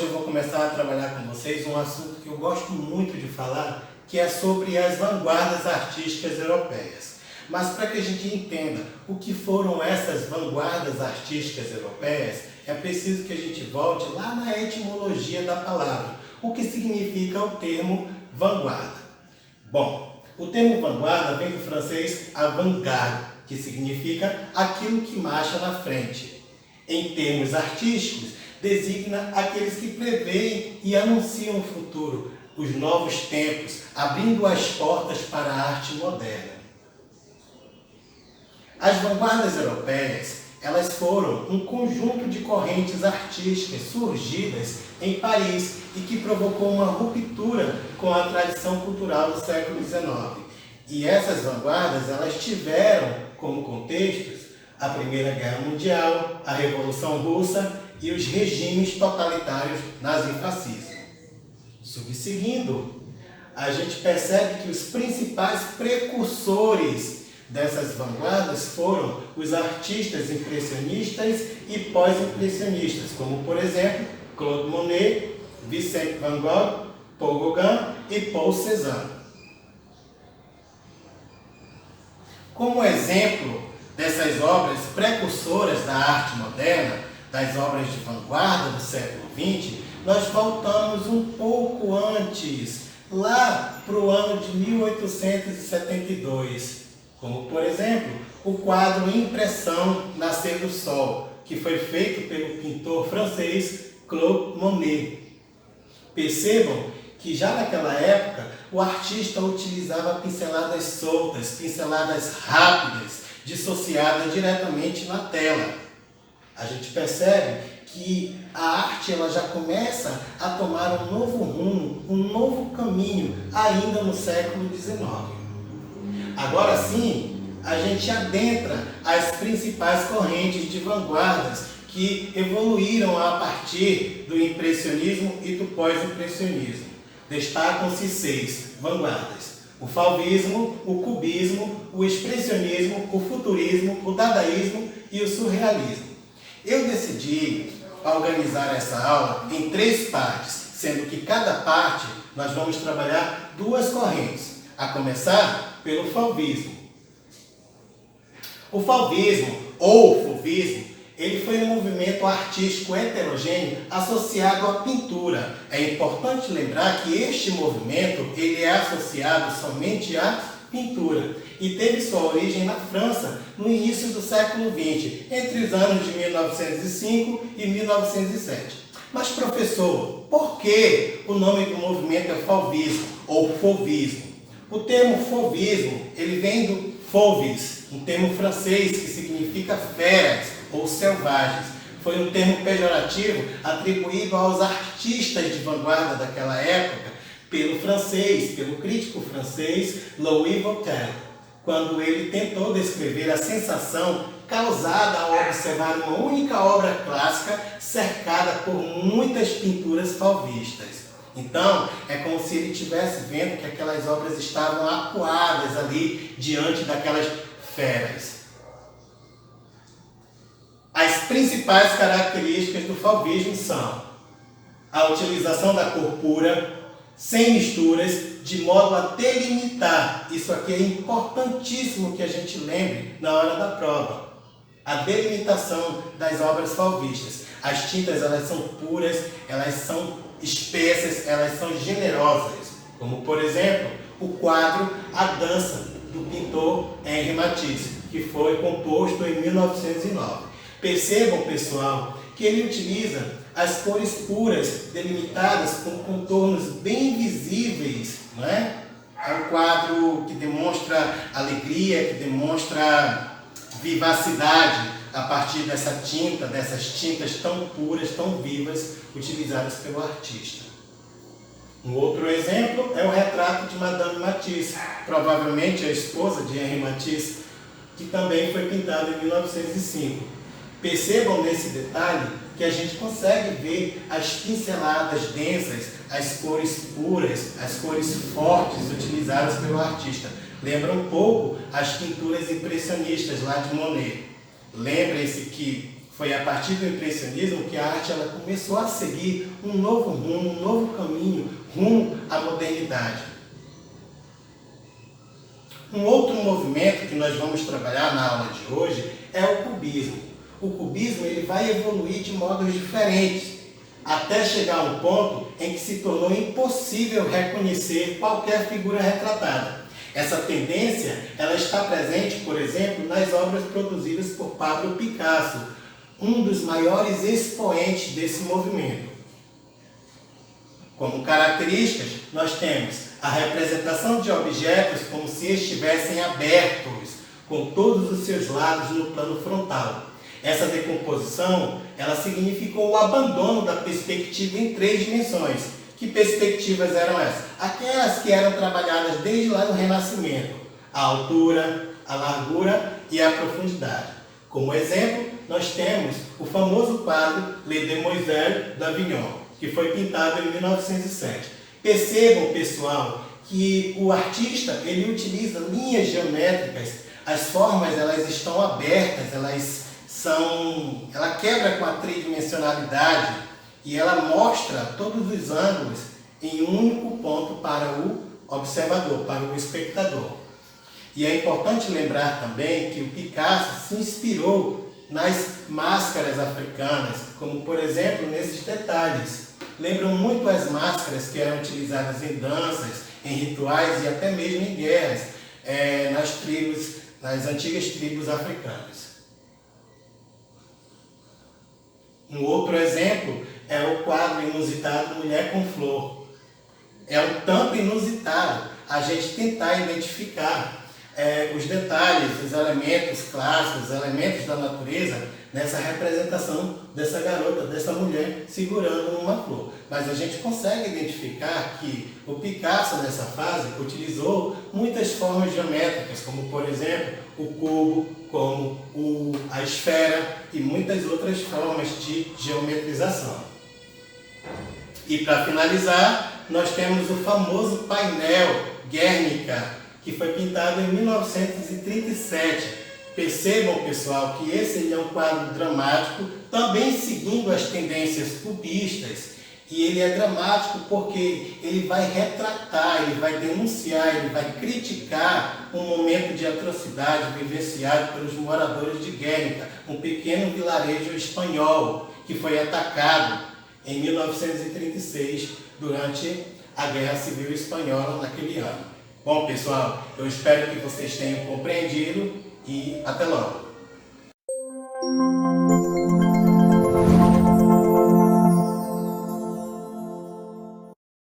eu vou começar a trabalhar com vocês um assunto que eu gosto muito de falar, que é sobre as vanguardas artísticas europeias. Mas para que a gente entenda o que foram essas vanguardas artísticas europeias, é preciso que a gente volte lá na etimologia da palavra, o que significa o termo vanguarda. Bom, o termo vanguarda vem do francês avant-garde, que significa aquilo que marcha na frente. Em termos artísticos, designa aqueles que preveem e anunciam o futuro, os novos tempos, abrindo as portas para a arte moderna. As vanguardas europeias, elas foram um conjunto de correntes artísticas surgidas em Paris e que provocou uma ruptura com a tradição cultural do século XIX. E essas vanguardas, elas tiveram como contextos a Primeira Guerra Mundial, a Revolução Russa e os regimes totalitários nazifascismo. Subseguindo, a gente percebe que os principais precursores dessas vanguardas foram os artistas impressionistas e pós-impressionistas, como, por exemplo, Claude Monet, Vincent van Gogh, Paul Gauguin e Paul Cézanne. Como exemplo dessas obras precursoras da arte moderna, das obras de vanguarda do século XX, nós voltamos um pouco antes, lá para o ano de 1872, como, por exemplo, o quadro Impressão Nascer do Sol, que foi feito pelo pintor francês Claude Monet. Percebam que já naquela época o artista utilizava pinceladas soltas, pinceladas rápidas, dissociadas diretamente na tela. A gente percebe que a arte ela já começa a tomar um novo rumo, um novo caminho, ainda no século XIX. Agora sim, a gente adentra as principais correntes de vanguardas que evoluíram a partir do impressionismo e do pós-impressionismo. Destacam-se 6 vanguardas: o fauvismo, o cubismo, o expressionismo, o futurismo, o dadaísmo e o surrealismo. Eu decidi organizar essa aula em 3 partes, sendo que cada parte nós vamos trabalhar 2 correntes, a começar pelo fauvismo. O fauvismo, ou fauvismo, ele foi um movimento artístico heterogêneo associado à pintura. É importante lembrar que este movimento ele é associado somente à pintura e teve sua origem na França no início do século XX, entre os anos de 1905 e 1907. Mas, professor, por que o nome do movimento é fauvismo ou fauvismo? O termo fauvismo ele vem do fauvis, um termo francês que significa feras ou selvagens. Foi um termo pejorativo atribuído aos artistas de vanguarda daquela época pelo francês, pelo crítico francês Louis Voltaire, quando ele tentou descrever a sensação causada ao observar uma única obra clássica cercada por muitas pinturas fauvistas. Então, é como se ele estivesse vendo que aquelas obras estavam acuadas ali diante daquelas feras. As principais características do fauvismo são a utilização da cor pura, sem misturas, de modo a delimitar. Isso aqui é importantíssimo que a gente lembre na hora da prova. A delimitação das obras fauvistas. As tintas elas são puras, elas são espessas, elas são generosas. Como, por exemplo, o quadro A Dança, do pintor Henri Matisse, que foi composto em 1909. Percebam, pessoal, que ele utiliza as cores puras, delimitadas com contornos bem visíveis, não é? É um quadro que demonstra alegria, que demonstra vivacidade a partir dessas tintas tão puras, tão vivas, utilizadas pelo artista. Um outro exemplo é o retrato de Madame Matisse, provavelmente a esposa de Henri Matisse, que também foi pintado em 1905. Percebam nesse detalhe que a gente consegue ver as pinceladas densas, as cores puras, as cores fortes utilizadas pelo artista. Lembra um pouco as pinturas impressionistas lá de Monet. Lembrem-se que Foi a partir do impressionismo que a arte ela começou a seguir um novo rumo, um novo caminho, rumo à modernidade. Um outro movimento que nós vamos trabalhar na aula de hoje é o cubismo. O cubismo ele vai evoluir de modos diferentes, até chegar a um ponto em que se tornou impossível reconhecer qualquer figura retratada. Essa tendência ela está presente, por exemplo, nas obras produzidas por Pablo Picasso, um dos maiores expoentes desse movimento. Como características, nós temos a representação de objetos como se estivessem abertos, com todos os seus lados no plano frontal. Essa decomposição, ela significou o abandono da perspectiva em 3 dimensões. Que perspectivas eram essas? Aquelas que eram trabalhadas desde lá no Renascimento. A altura, a largura e a profundidade. Como exemplo, nós temos o famoso quadro Les Demoiselles d'Avignon, que foi pintado em 1907. Percebam, pessoal, que o artista ele utiliza linhas geométricas, as formas elas estão abertas, ela quebra com a tridimensionalidade e ela mostra todos os ângulos em um único ponto para o observador, para o espectador. E é importante lembrar também que o Picasso se inspirou nas máscaras africanas, como por exemplo nesses detalhes. Lembram muito as máscaras que eram utilizadas em danças, em rituais e até mesmo em guerras, nas antigas tribos africanas. Um outro exemplo é o quadro inusitado Mulher com Flor. É um tanto inusitado a gente tentar identificar os detalhes, os elementos clássicos, os elementos da natureza nessa representação dessa garota, dessa mulher segurando uma flor. Mas a gente consegue identificar que o Picasso nessa fase utilizou muitas formas geométricas, como por exemplo o cubo, como a esfera e muitas outras formas de geometrização. E para finalizar, nós temos o famoso painel Guernica, que foi pintado em 1937. Percebam, pessoal, que esse é um quadro dramático, também seguindo as tendências cubistas. E ele é dramático porque ele vai retratar, ele vai denunciar, ele vai criticar um momento de atrocidade vivenciado pelos moradores de Guernica, um pequeno vilarejo espanhol que foi atacado em 1936 durante a Guerra Civil Espanhola naquele ano. Bom, pessoal, eu espero que vocês tenham compreendido e até logo!